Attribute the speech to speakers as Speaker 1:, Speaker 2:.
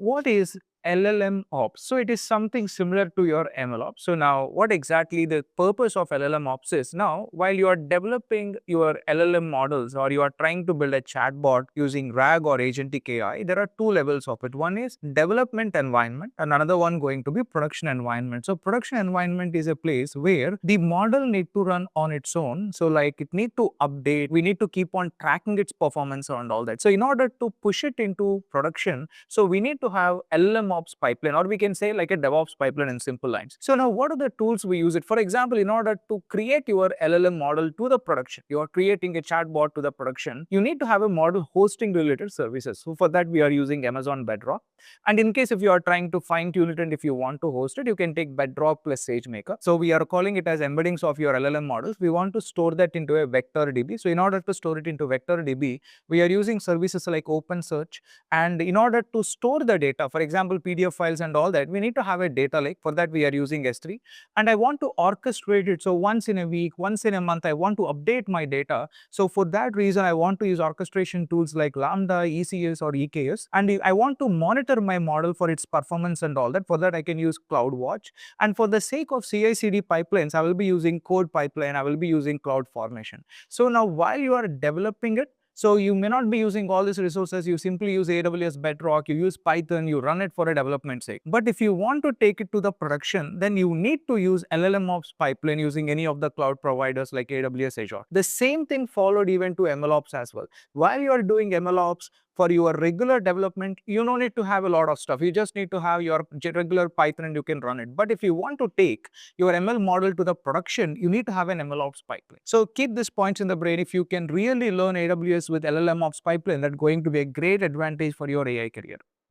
Speaker 1: what is LLM ops? So it is something similar to your ML ops. So now what exactly the purpose of LLM ops is? Now, while you are developing your LLM models or you are trying to build a chatbot using RAG or agentic AI, there are two levels of it. One is development environment and another one going to be production environment. So production environment is a place where the model need to run on its own. So like it need to update, we need to keep on tracking its performance and all that. So in order to push it into production, so we need to have LLMOps pipeline, or we can say like a DevOps pipeline in simple lines. So now what are the tools we use it? For example, in order to create your LLM model to the production, you are creating a chatbot to the production, you need to have a model hosting related services. So for that, we are using Amazon Bedrock. And in case if you are trying to fine tune it and if you want to host it, you can take Bedrock plus SageMaker. So we are calling it as embeddings of your LLM models. We want to store that into a vector DB. So in order to store it into vector DB, we are using services like OpenSearch. And in order to store the data, for example, PDF files and all that, we need to have a data lake. For that, we are using S3. And I want to orchestrate it. So once in a week, once in a month, I want to update my data. So for that reason, I want to use orchestration tools like Lambda, ECS or EKS. And I want to monitor my model for its performance and all that. For that, I can use CloudWatch. And for the sake of CI/CD pipelines, I will be using Code Pipeline. I will be using CloudFormation. So now while you are developing it, so you may not be using all these resources, you simply use AWS Bedrock, you use Python, you run it for a development sake. But if you want to take it to the production, then you need to use LLMOps pipeline using any of the cloud providers like AWS Azure. The same thing followed even to MLOps as well. While you are doing MLOps, for your regular development, you don't need to have a lot of stuff. You just need to have your regular Python and you can run it. But if you want to take your ML model to the production, you need to have an MLOps pipeline. So keep these points in the brain. If you can really learn AWS with LLMOps pipeline, that's going to be a great advantage for your AI career.